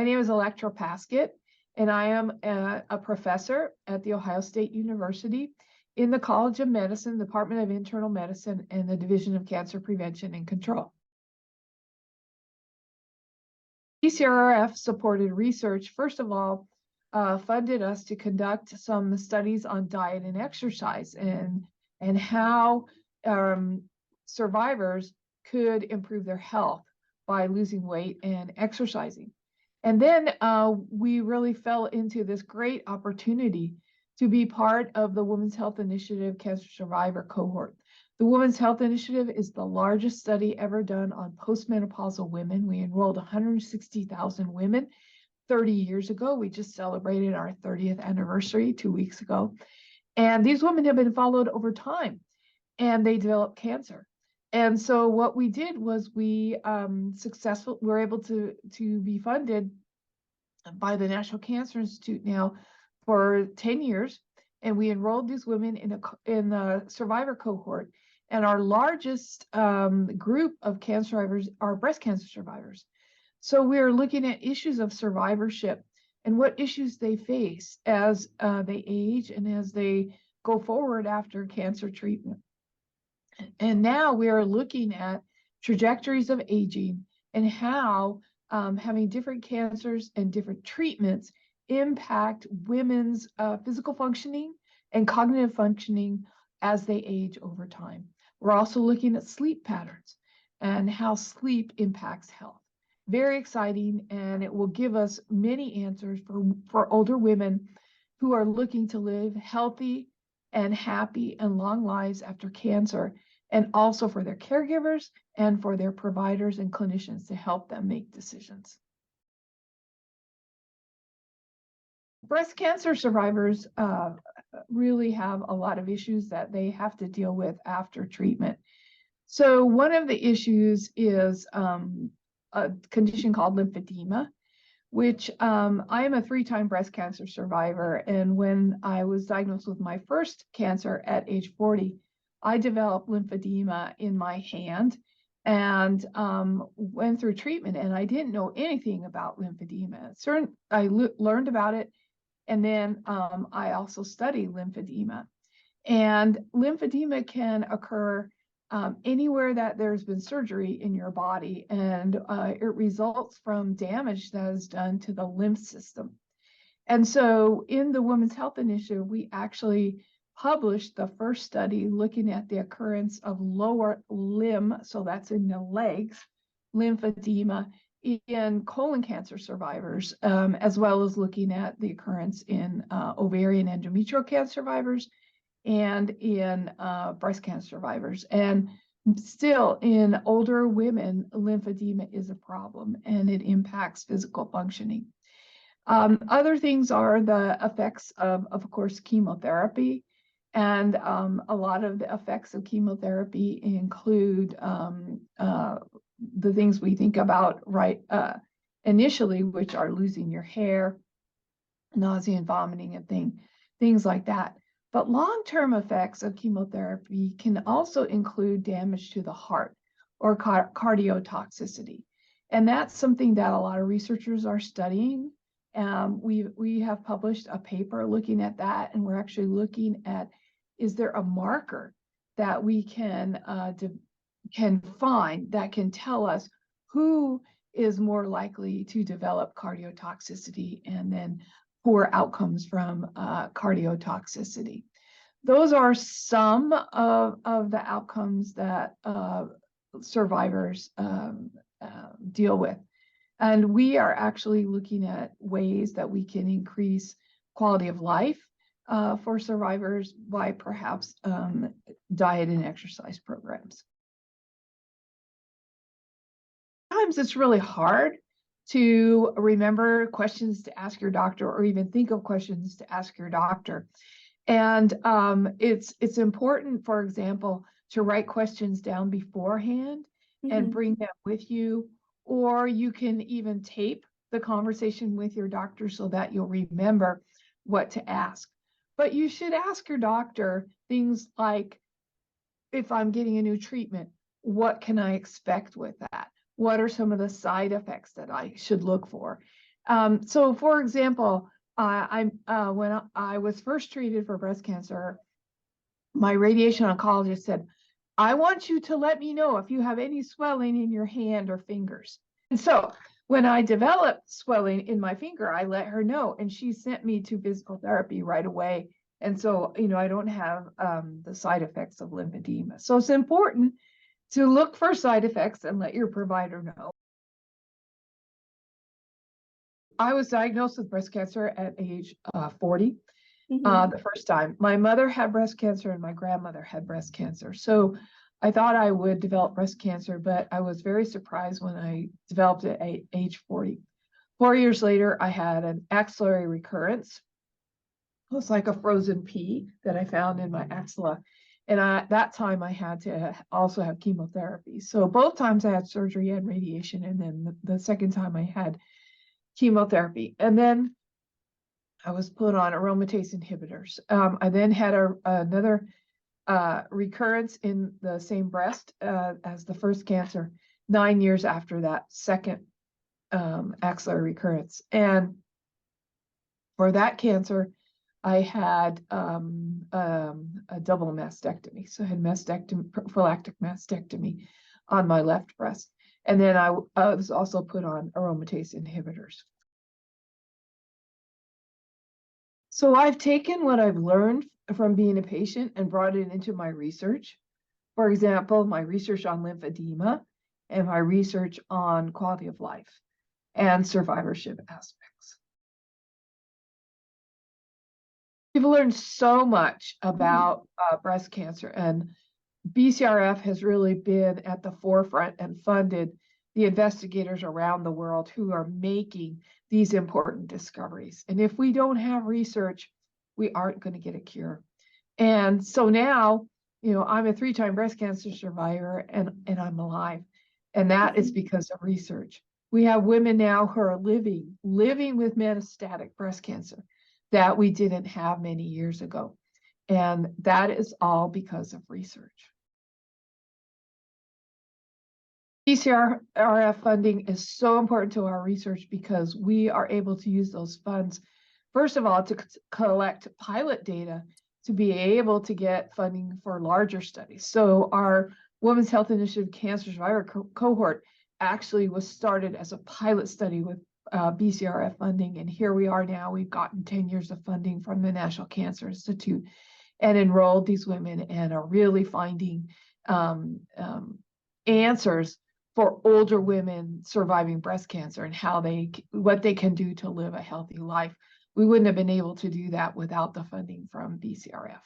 name is Electra Paskett, and I am a professor at The Ohio State University in the College of Medicine, Department of Internal Medicine, and the Division of Cancer Prevention and Control. BCRF-supported research, first of all, funded us to conduct some studies on diet and exercise and how survivors could improve their health by losing weight and exercising. And then we really fell into this great opportunity to be part of the Women's Health Initiative Cancer Survivor Cohort. The Women's Health Initiative is the largest study ever done on postmenopausal women. We enrolled 160,000 women 30 years ago. We just celebrated our 30th anniversary 2 weeks ago. And these women have been followed over time, and they developed cancer. And so what we did was we were able to be funded by the National Cancer Institute now for 10 years. And we enrolled these women in the survivor cohort. And our largest group of cancer survivors are breast cancer survivors. So we're looking at issues of survivorship and what issues they face as they age and as they go forward after cancer treatment. And now we are looking at trajectories of aging and how having different cancers and different treatments impact women's physical functioning and cognitive functioning as they age over time. We're also looking at sleep patterns and how sleep impacts health. Very exciting, and it will give us many answers for older women who are looking to live healthy and happy and long lives after cancer, and also for their caregivers and for their providers and clinicians to help them make decisions. Breast cancer survivors really have a lot of issues that they have to deal with after treatment. So one of the issues is a condition called lymphedema, which I am a 3-time breast cancer survivor. And when I was diagnosed with my first cancer at age 40, I developed lymphedema in my hand and went through treatment. And I didn't know anything about lymphedema. I learned about it. And then I also studied lymphedema. And lymphedema can occur anywhere that there's been surgery in your body, and it results from damage that is done to the lymph system. And so in the Women's Health Initiative, we actually published the first study looking at the occurrence of lower limb, so that's in the legs, lymphedema in colon cancer survivors, as well as looking at the occurrence in ovarian endometrial cancer survivors and in breast cancer survivors. And still in older women, lymphedema is a problem and it impacts physical functioning. Other things are the effects of course, chemotherapy. And a lot of the effects of chemotherapy include the things we think about initially, which are losing your hair, nausea and vomiting and things like that. But long-term effects of chemotherapy can also include damage to the heart or cardiotoxicity. And that's something that a lot of researchers are studying. We have published a paper looking at that, and we're actually looking at, is there a marker that we can find that can tell us who is more likely to develop cardiotoxicity and then poor outcomes from cardiotoxicity. Those are some of the outcomes that survivors deal with. And we are actually looking at ways that we can increase quality of life for survivors by perhaps diet and exercise programs. Sometimes it's really hard to remember questions to ask your doctor or even think of questions to ask your doctor. And it's important, for example, to write questions down beforehand and bring them with you, or you can even tape the conversation with your doctor so that you'll remember what to ask. But you should ask your doctor things like, if I'm getting a new treatment, what can I expect with that? What are some of the side effects that I should look for? So for example, when I was first treated for breast cancer, my radiation oncologist said, I want you to let me know if you have any swelling in your hand or fingers. And so when I developed swelling in my finger, I let her know, and she sent me to physical therapy right away. And so, I don't have the side effects of lymphedema. So it's important to look for side effects and let your provider know. I was diagnosed with breast cancer at age 40. The first time. My mother had breast cancer and my grandmother had breast cancer. So I thought I would develop breast cancer, but I was very surprised when I developed it at age 40. 4 years later, I had an axillary recurrence. It was like a frozen pea that I found in my axilla. And at that time, I had to also have chemotherapy. So both times I had surgery and radiation. And then the second time I had chemotherapy. And then I was put on aromatase inhibitors. I then had another recurrence in the same breast as the first cancer 9 years after that second axillary recurrence. And for that cancer, I had a double mastectomy. So I had prophylactic mastectomy on my left breast. And then I was also put on aromatase inhibitors. So I've taken what I've learned from being a patient and brought it into my research. For example, my research on lymphedema and my research on quality of life and survivorship aspects. We've learned so much about breast cancer, and BCRF has really been at the forefront and funded the investigators around the world who are making these important discoveries. And if we don't have research, we aren't going to get a cure. And so now, I'm a 3-time breast cancer survivor and I'm alive. And that is because of research. We have women now who are living with metastatic breast cancer that we didn't have many years ago. And that is all because of research. BCRF funding is so important to our research because we are able to use those funds, first of all, to collect pilot data to be able to get funding for larger studies. So our Women's Health Initiative Cancer Survivor cohort actually was started as a pilot study with BCRF funding. And here we are now. We've gotten 10 years of funding from the National Cancer Institute and enrolled these women and are really finding answers for older women surviving breast cancer and what they can do to live a healthy life. We wouldn't have been able to do that without the funding from BCRF.